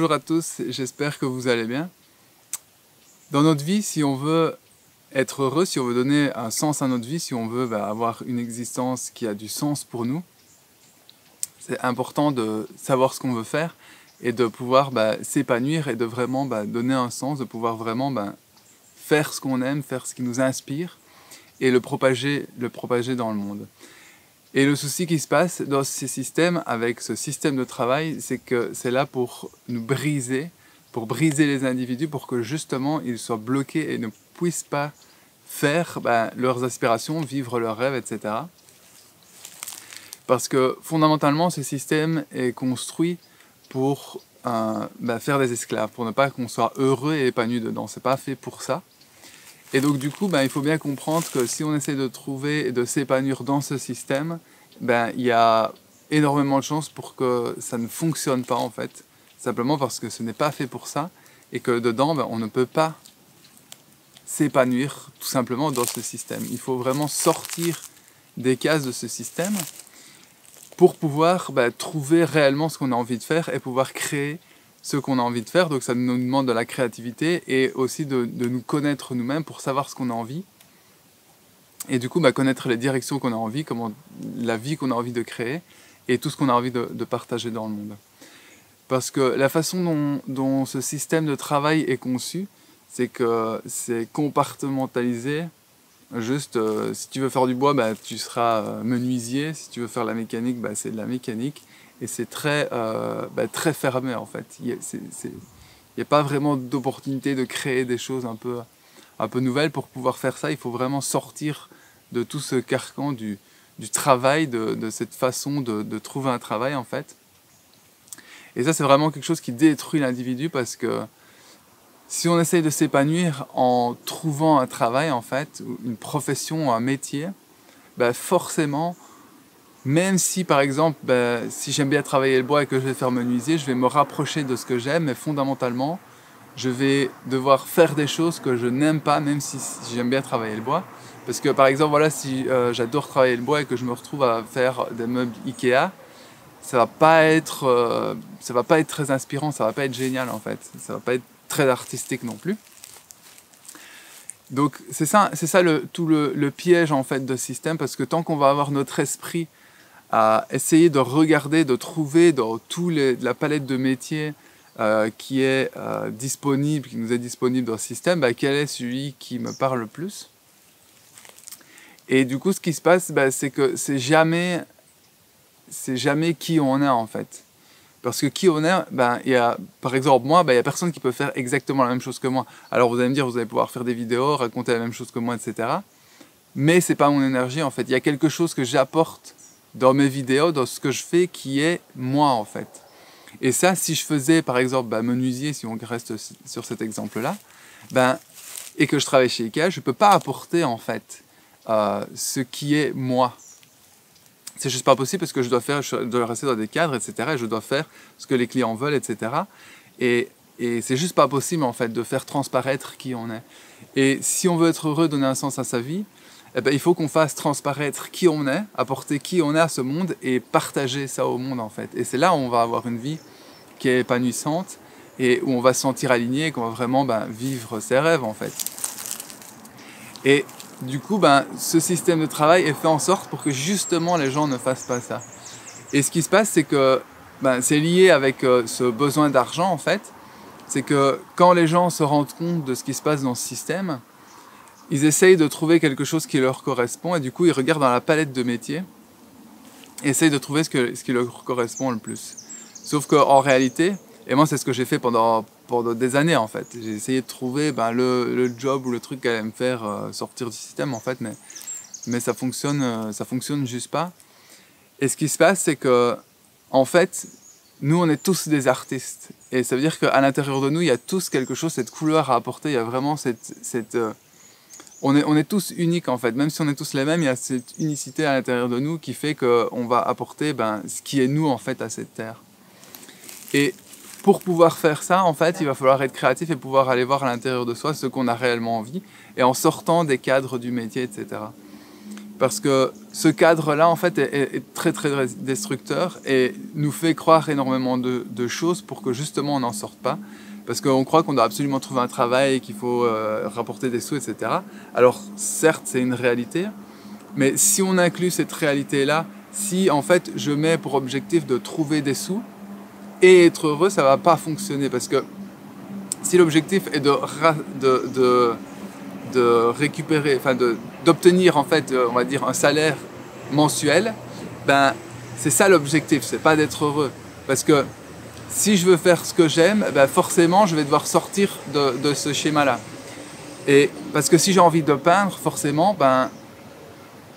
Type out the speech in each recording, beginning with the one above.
Bonjour à tous, j'espère que vous allez bien. Dans notre vie, si on veut être heureux, si on veut donner un sens à notre vie, si on veut avoir une existence qui a du sens pour nous, c'est important de savoir ce qu'on veut faire et de pouvoir s'épanouir et de vraiment donner un sens, de pouvoir vraiment faire ce qu'on aime, faire ce qui nous inspire et le propager dans le monde. Et le souci qui se passe dans ces systèmes, avec ce système de travail, c'est que c'est là pour nous briser, pour briser les individus, pour que justement ils soient bloqués et ne puissent pas faire leurs aspirations, vivre leurs rêves, etc. Parce que fondamentalement, ce système est construit pour faire des esclaves, pour ne pas qu'on soit heureux et épanoui dedans. C'est pas fait pour ça. Et donc du coup, il faut bien comprendre que si on essaie de trouver et de s'épanouir dans ce système, il y a énormément de chances pour que ça ne fonctionne pas en fait. Simplement parce que ce n'est pas fait pour ça et que dedans, on ne peut pas s'épanouir tout simplement dans ce système. Il faut vraiment sortir des cases de ce système pour pouvoir trouver réellement ce qu'on a envie de faire et pouvoir créer ce qu'on a envie de faire. Donc ça nous demande de la créativité et aussi de nous connaître nous-mêmes pour savoir ce qu'on a envie. Et du coup, connaître les directions qu'on a envie, la vie qu'on a envie de créer et tout ce qu'on a envie de partager dans le monde. Parce que la façon dont ce système de travail est conçu, c'est que c'est compartimentalisé. Juste, si tu veux faire du bois, tu seras menuisier. Si tu veux faire la mécanique, c'est de la mécanique. Et c'est très fermé en fait. Il n'y a pas vraiment d'opportunité de créer des choses un peu nouvelles. Pour pouvoir faire ça, il faut vraiment sortir de tout ce carcan du travail, de cette façon de trouver un travail en fait. Et ça, c'est vraiment quelque chose qui détruit l'individu parce que si on essaye de s'épanouir en trouvant un travail en fait, une profession, un métier, forcément, même si par exemple, si j'aime bien travailler le bois et que je vais faire menuisier, je vais me rapprocher de ce que j'aime, mais fondamentalement, je vais devoir faire des choses que je n'aime pas, même si j'aime bien travailler le bois. Parce que par exemple, si j'adore travailler le bois et que je me retrouve à faire des meubles Ikea, ça va pas être très inspirant, ça va pas être génial en fait, ça va pas être très artistique non plus. Donc c'est ça tout le piège en fait de ce système, parce que tant qu'on va avoir notre esprit à essayer de regarder, de trouver dans la palette de métiers qui est disponible, qui nous est disponible dans ce système, quel est celui qui me parle le plus. Et du coup, ce qui se passe, c'est que c'est jamais qui on est en fait. Parce que qui on est, y a, par exemple moi, il n'y a personne qui peut faire exactement la même chose que moi. Alors vous allez me dire, vous allez pouvoir faire des vidéos, raconter la même chose que moi, etc. Mais c'est pas mon énergie en fait. Il y a quelque chose que j'apporte dans mes vidéos, dans ce que je fais, qui est moi en fait. Et ça, si je faisais par exemple menuisier, si on reste sur cet exemple-là, et que je travaille chez Ikea, je ne peux pas apporter en fait ce qui est moi. C'est juste pas possible parce que je dois rester dans des cadres, etc. Et je dois faire ce que les clients veulent, etc. Et c'est juste pas possible en fait de faire transparaître qui on est. Et si on veut être heureux, donner un sens à sa vie, il faut qu'on fasse transparaître qui on est, apporter qui on est à ce monde et partager ça au monde en fait. Et c'est là où on va avoir une vie qui est épanouissante et où on va se sentir aligné et qu'on va vraiment vivre ses rêves en fait. Et du coup, ce système de travail est fait en sorte pour que justement les gens ne fassent pas ça. Et ce qui se passe, c'est que c'est lié avec ce besoin d'argent en fait. C'est que quand les gens se rendent compte de ce qui se passe dans ce système, ils essayent de trouver quelque chose qui leur correspond et du coup ils regardent dans la palette de métiers et essayent de trouver ce qui leur correspond le plus. Sauf qu'en réalité, et moi c'est ce que j'ai fait pendant des années en fait, j'ai essayé de trouver le job ou le truc qui allait me faire sortir du système en fait, mais ça fonctionne juste pas. Et ce qui se passe, c'est que en fait, nous on est tous des artistes et ça veut dire qu'à l'intérieur de nous il y a tous quelque chose, cette couleur à apporter, il y a vraiment on est tous uniques en fait, même si on est tous les mêmes, il y a cette unicité à l'intérieur de nous qui fait qu'on va apporter ce qui est nous en fait à cette terre. Et pour pouvoir faire ça, en fait, il va falloir être créatif et pouvoir aller voir à l'intérieur de soi ce qu'on a réellement envie, et en sortant des cadres du métier, etc. Parce que ce cadre-là, en fait, est très très destructeur et nous fait croire énormément de choses pour que justement on n'en sorte pas. Parce qu'on croit qu'on doit absolument trouver un travail, qu'il faut rapporter des sous, etc. Alors certes, c'est une réalité, mais si on inclut cette réalité-là, si en fait je mets pour objectif de trouver des sous et être heureux, ça ne va pas fonctionner. Parce que si l'objectif est de récupérer, enfin d'obtenir en fait, on va dire un salaire mensuel, ben c'est ça l'objectif, c'est pas d'être heureux. Parce que si je veux faire ce que j'aime, ben forcément je vais devoir sortir de ce schéma-là. Et parce que si j'ai envie de peindre, forcément, ben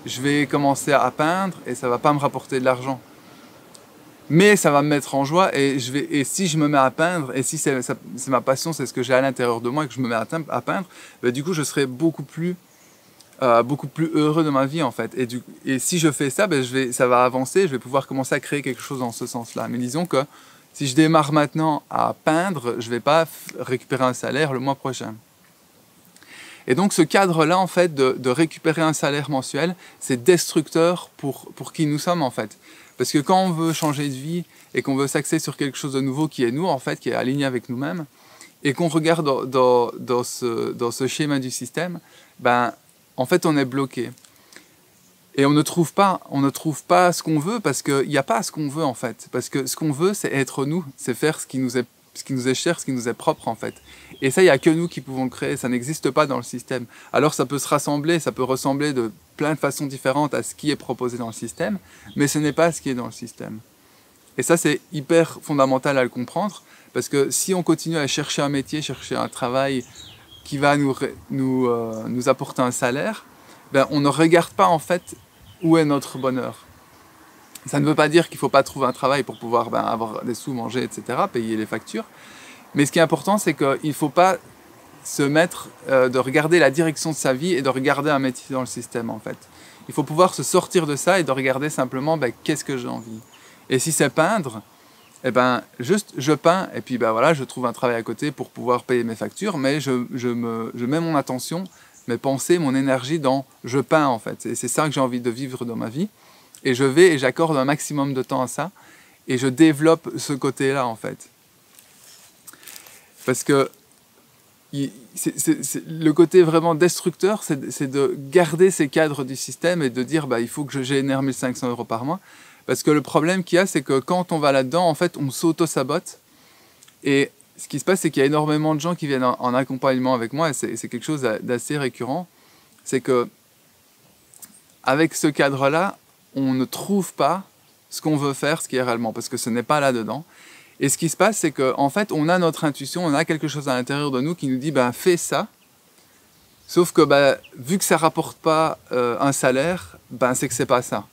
je vais commencer à peindre et ça va pas me rapporter de l'argent. Mais ça va me mettre en joie et si je me mets à peindre, et si c'est ma passion, c'est ce que j'ai à l'intérieur de moi et que je me mets à peindre, ben du coup je serai beaucoup plus heureux de ma vie en fait. Et si je fais ça, ben ça va avancer, je vais pouvoir commencer à créer quelque chose dans ce sens-là. Mais disons que si je démarre maintenant à peindre, je ne vais pas récupérer un salaire le mois prochain. Et donc ce cadre-là, en fait, de récupérer un salaire mensuel, c'est destructeur pour qui nous sommes, en fait. Parce que quand on veut changer de vie et qu'on veut s'axer sur quelque chose de nouveau qui est nous, en fait, qui est aligné avec nous-mêmes, et qu'on regarde dans ce schéma du système, ben, en fait, on est bloqué. Et on ne trouve pas ce qu'on veut parce qu'il n'y a pas ce qu'on veut, en fait. Parce que ce qu'on veut, c'est être nous, c'est faire ce qui nous est cher, ce qui nous est propre, en fait. Et ça, il n'y a que nous qui pouvons le créer, ça n'existe pas dans le système. Alors ça peut se rassembler, ça peut ressembler de plein de façons différentes à ce qui est proposé dans le système, mais ce n'est pas ce qui est dans le système. Et ça, c'est hyper fondamental à le comprendre, parce que si on continue à chercher un métier, chercher un travail qui va nous apporter un salaire, ben, on ne regarde pas en fait où est notre bonheur. Ça ne veut pas dire qu'il ne faut pas trouver un travail pour pouvoir avoir des sous, manger, etc., payer les factures. Mais ce qui est important, c'est qu'il ne faut pas se mettre, de regarder la direction de sa vie et de regarder un métier dans le système, en fait. Il faut pouvoir se sortir de ça et de regarder simplement qu'est-ce que j'ai envie. Et si c'est peindre, eh ben, juste je peins et puis voilà, je trouve un travail à côté pour pouvoir payer mes factures, mais je mets mon attention, mes pensées, mon énergie dans je peins, en fait. Et c'est ça que j'ai envie de vivre dans ma vie. Et je vais et j'accorde un maximum de temps à ça et je développe ce côté-là, en fait. Parce que le côté vraiment destructeur, c'est de garder ces cadres du système et de dire il faut que je génère 1 500 € par mois. Parce que le problème qu'il y a, c'est que quand on va là-dedans, en fait, on s'auto-sabote. Et ce qui se passe, c'est qu'il y a énormément de gens qui viennent en accompagnement avec moi, et c'est quelque chose d'assez récurrent. C'est que avec ce cadre-là, on ne trouve pas ce qu'on veut faire, ce qui est réellement, parce que ce n'est pas là-dedans. Et ce qui se passe, c'est qu'en fait, on a notre intuition, on a quelque chose à l'intérieur de nous qui nous dit fais ça. Sauf que vu que ça ne rapporte pas un salaire, c'est que c'est pas ça.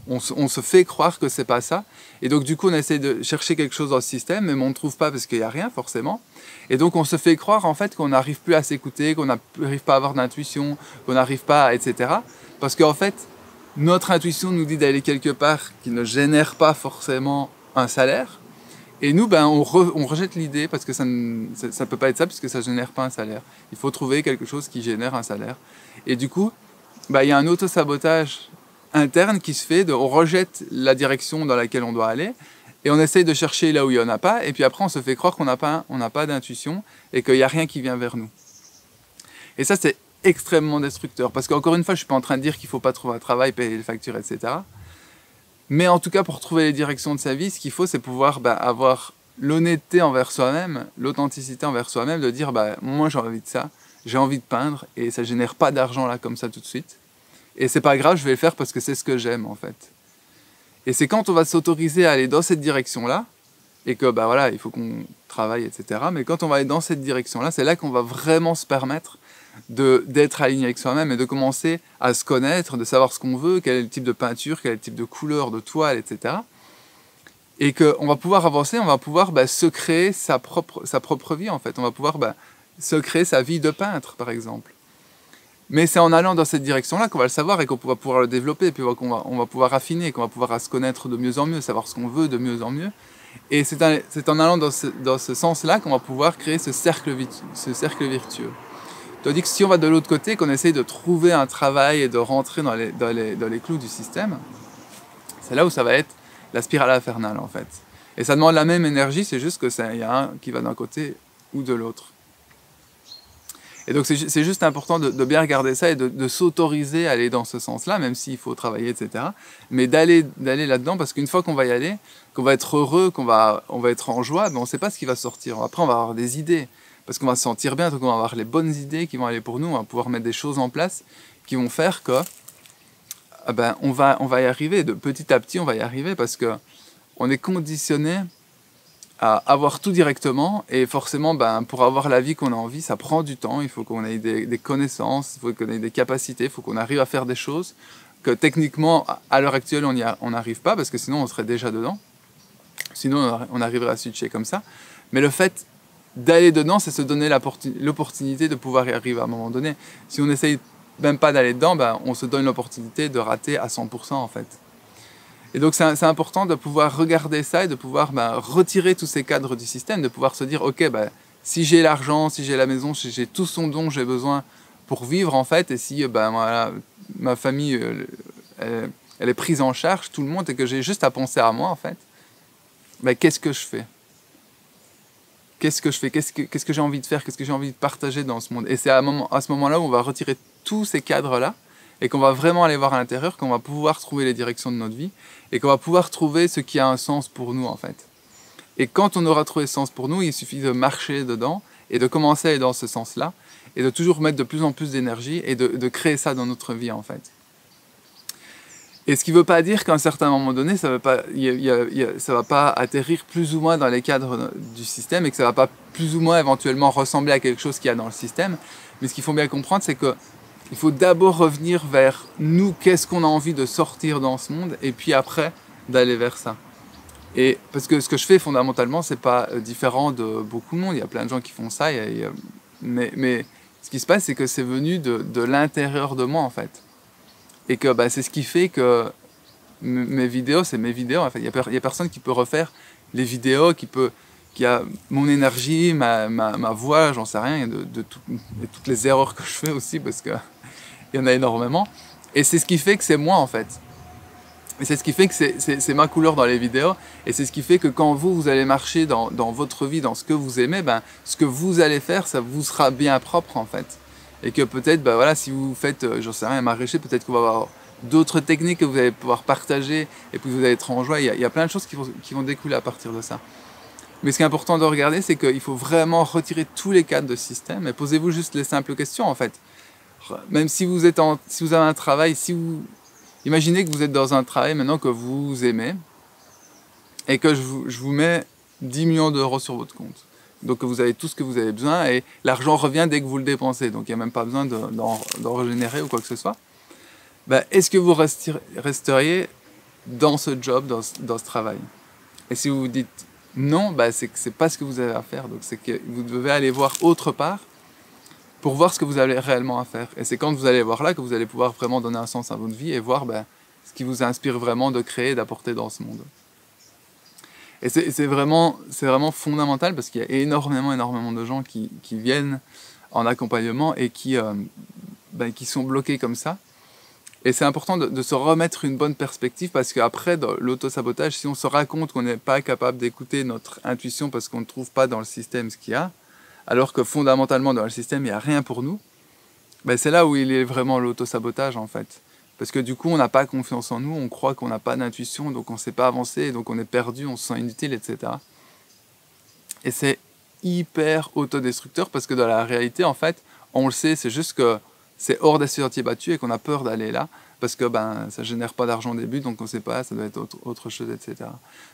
On se fait croire que c'est pas ça. Et donc du coup, on essaie de chercher quelque chose dans le système, mais on ne trouve pas parce qu'il n'y a rien forcément. Et donc on se fait croire en fait qu'on n'arrive plus à s'écouter, qu'on n'arrive pas à avoir d'intuition, qu'on n'arrive pas, etc. Parce qu'en fait, notre intuition nous dit d'aller quelque part qui ne génère pas forcément un salaire. Et nous, on rejette l'idée parce que ça ne peut pas être ça puisque ça ne génère pas un salaire. Il faut trouver quelque chose qui génère un salaire. Et du coup, il y a un auto-sabotage interne qui se fait, on rejette la direction dans laquelle on doit aller et on essaye de chercher là où il n'y en a pas. Et puis après, on se fait croire qu'on n'a pas d'intuition et qu'il n'y a rien qui vient vers nous. Et ça, c'est extrêmement destructeur. Parce qu'encore une fois, je ne suis pas en train de dire qu'il ne faut pas trouver un travail, payer les factures, etc. Mais en tout cas, pour trouver les directions de sa vie, ce qu'il faut, c'est pouvoir avoir l'honnêteté envers soi-même, l'authenticité envers soi-même, de dire moi j'ai envie de ça, j'ai envie de peindre, et ça ne génère pas d'argent là comme ça tout de suite. Et c'est pas grave, je vais le faire parce que c'est ce que j'aime en fait. Et c'est quand on va s'autoriser à aller dans cette direction-là, et que voilà, il faut qu'on travaille, etc. Mais quand on va aller dans cette direction-là, c'est là qu'on va vraiment se permettre d'être aligné avec soi-même et de commencer à se connaître, de savoir ce qu'on veut, quel est le type de peinture, quel est le type de couleur, de toile, etc. Et qu'on va pouvoir avancer, on va pouvoir se créer sa propre vie en fait. On va pouvoir se créer sa vie de peintre par exemple. Mais c'est en allant dans cette direction-là qu'on va le savoir et qu'on va pouvoir le développer, et puis on va pouvoir affiner, qu'on va pouvoir se connaître de mieux en mieux, savoir ce qu'on veut de mieux en mieux. Et c'est en allant dans ce sens-là qu'on va pouvoir créer ce cercle virtueux. Tandis que si on va de l'autre côté, qu'on essaye de trouver un travail et de rentrer dans les clous du système, c'est là où ça va être la spirale infernale en fait. Et ça demande la même énergie, c'est juste qu'il y a un qui va d'un côté ou de l'autre. Et donc c'est juste important de bien regarder ça et de s'autoriser à aller dans ce sens-là, même s'il faut travailler, etc. Mais d'aller là-dedans, parce qu'une fois qu'on va y aller, qu'on va être heureux, on va être en joie, ben on ne sait pas ce qui va sortir. Après, on va avoir des idées, parce qu'on va se sentir bien, donc on va avoir les bonnes idées qui vont aller pour nous, on va pouvoir mettre des choses en place qui vont faire que ben, on va y arriver. De petit à petit, on va y arriver, parce que on est conditionné à avoir tout directement, et forcément ben, pour avoir la vie qu'on a envie, ça prend du temps, il faut qu'on ait des connaissances, il faut qu'on ait des capacités, il faut qu'on arrive à faire des choses que techniquement à l'heure actuelle on n'arrive pas, parce que sinon on serait déjà dedans, sinon on arriverait à switcher comme ça. Mais le fait d'aller dedans, c'est se donner l'opportunité de pouvoir y arriver à un moment donné. Si on n'essaye même pas d'aller dedans, ben, on se donne l'opportunité de rater à 100% en fait. Et donc c'est important de pouvoir regarder ça et de pouvoir retirer tous ces cadres du système, de pouvoir se dire ok, si j'ai l'argent, si j'ai la maison, si j'ai tout ce dont j'ai besoin pour vivre en fait, et si voilà, ma famille elle est prise en charge, tout le monde, et que j'ai juste à penser à moi en fait, qu'est-ce que je fais? Qu'est-ce que je fais? Qu'est-ce que j'ai envie de faire? Qu'est-ce que j'ai envie de partager dans ce monde? Et c'est à ce moment-là où on va retirer tous ces cadres-là, et qu'on va vraiment aller voir à l'intérieur, qu'on va pouvoir trouver les directions de notre vie, et qu'on va pouvoir trouver ce qui a un sens pour nous en fait. Et quand on aura trouvé ce sens pour nous, il suffit de marcher dedans, et de commencer à aller dans ce sens-là, et de toujours mettre de plus en plus d'énergie, et de créer ça dans notre vie en fait. Et ce qui ne veut pas dire qu'à un certain moment donné, ça ne va pas atterrir plus ou moins dans les cadres du système, et que ça ne va pas plus ou moins éventuellement ressembler à quelque chose qu'il y a dans le système. Mais ce qu'il faut bien comprendre, c'est que il faut d'abord revenir vers nous, qu'est-ce qu'on a envie de sortir dans ce monde, et puis après d'aller vers ça. Et parce que ce que je fais fondamentalement, c'est pas différent de beaucoup de monde. Il y a plein de gens qui font ça, mais ce qui se passe, c'est que c'est venu de l'intérieur de moi en fait. Et que c'est ce qui fait que mes vidéos, c'est mes vidéos. En fait, il y a personne qui peut refaire les vidéos, qui a mon énergie, ma voix, j'en sais rien, de toutes les erreurs que je fais aussi, parce que il y en a énormément. Et c'est ce qui fait que c'est moi en fait. Et c'est ce qui fait que c'est ma couleur dans les vidéos. Et c'est ce qui fait que quand vous allez marcher dans votre vie, dans ce que vous aimez, ce que vous allez faire, ça vous sera bien propre en fait. Et que peut-être, voilà, si vous faites, j'en sais rien, maraîcher, peut-être qu'on va avoir d'autres techniques que vous allez pouvoir partager, et puis vous allez être en joie. Il y a plein de choses qui vont découler à partir de ça. Mais ce qui est important de regarder, c'est qu'il faut vraiment retirer tous les cadres de système, et posez-vous juste les simples questions en fait. Même si vous avez un travail, imaginez que vous êtes dans un travail maintenant que vous aimez, et que je vous mets 10 millions d'euros sur votre compte. Donc vous avez tout ce que vous avez besoin, et l'argent revient dès que vous le dépensez, donc il n'y a même pas besoin d'en régénérer ou quoi que ce soit. Est-ce que vous resteriez dans ce job, dans ce travail? Et si vous vous dites non, c'est que c'est pas ce que vous avez à faire, donc c'est que vous devez aller voir autre part pour voir ce que vous avez réellement à faire. Et c'est quand vous allez voir là que vous allez pouvoir vraiment donner un sens à votre vie et voir ce qui vous inspire vraiment de créer, d'apporter dans ce monde. Et c'est vraiment fondamental, parce qu'il y a énormément de gens qui viennent en accompagnement et qui sont bloqués comme ça. Et c'est important de se remettre une bonne perspective, parce qu'après, dans l'auto-sabotage, si on se raconte qu'on n'est pas capable d'écouter notre intuition parce qu'on ne trouve pas dans le système ce qu'il y a, alors que fondamentalement dans le système il n'y a rien pour nous, c'est là où il est vraiment l'auto-sabotage en fait. Parce que du coup on n'a pas confiance en nous, on croit qu'on n'a pas d'intuition, donc on ne sait pas avancer, et donc on est perdu, on se sent inutile, etc. Et c'est hyper autodestructeur, parce que dans la réalité en fait, on le sait, c'est juste que c'est hors des sentiers battus et qu'on a peur d'aller là, parce que ça génère pas d'argent au début, donc on ne sait pas, ça doit être autre chose, etc.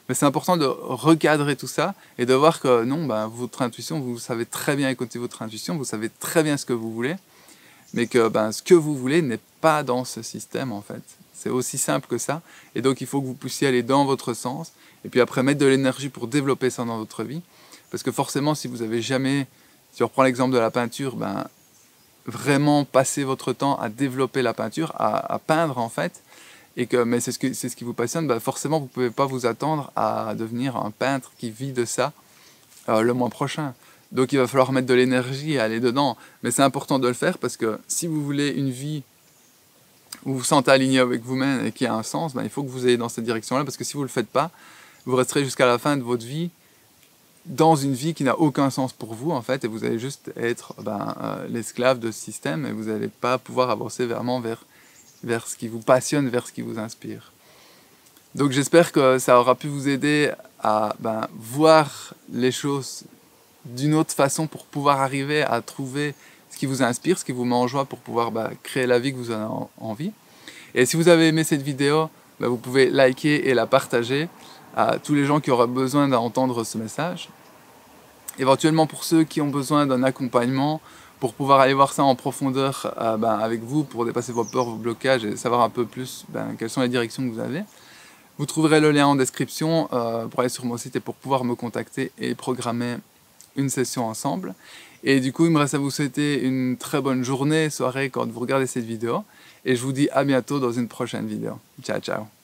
Mais c'est important de recadrer tout ça, et de voir que non, votre intuition, vous savez très bien écouter votre intuition, vous savez très bien ce que vous voulez, mais que ce que vous voulez n'est pas dans ce système en fait. C'est aussi simple que ça, et donc il faut que vous puissiez aller dans votre sens, et puis après mettre de l'énergie pour développer ça dans votre vie, parce que forcément si vous avez jamais, si on reprend l'exemple de la peinture, vraiment passer votre temps à développer la peinture, à peindre en fait, mais c'est ce qui vous passionne, forcément vous ne pouvez pas vous attendre à devenir un peintre qui vit de ça le mois prochain. Donc il va falloir mettre de l'énergie et aller dedans. Mais c'est important de le faire parce que si vous voulez une vie où vous vous sentez aligné avec vous-même et qui a un sens, ben, il faut que vous ayez dans cette direction-là, parce que si vous ne le faites pas, vous resterez jusqu'à la fin de votre vie dans une vie qui n'a aucun sens pour vous, en fait, et vous allez juste être l'esclave de ce système, et vous n'allez pas pouvoir avancer vraiment vers ce qui vous passionne, vers ce qui vous inspire. Donc j'espère que ça aura pu vous aider à voir les choses d'une autre façon pour pouvoir arriver à trouver ce qui vous inspire, ce qui vous met en joie pour pouvoir créer la vie que vous avez envie. Et si vous avez aimé cette vidéo, vous pouvez liker et la partager à tous les gens qui auraient besoin d'entendre ce message. Éventuellement pour ceux qui ont besoin d'un accompagnement, pour pouvoir aller voir ça en profondeur avec vous, pour dépasser vos peurs, vos blocages et savoir un peu plus quelles sont les directions que vous avez. Vous trouverez le lien en description pour aller sur mon site et pour pouvoir me contacter et programmer une session ensemble. Et du coup, il me reste à vous souhaiter une très bonne journée, soirée quand vous regardez cette vidéo. Et je vous dis à bientôt dans une prochaine vidéo. Ciao, ciao.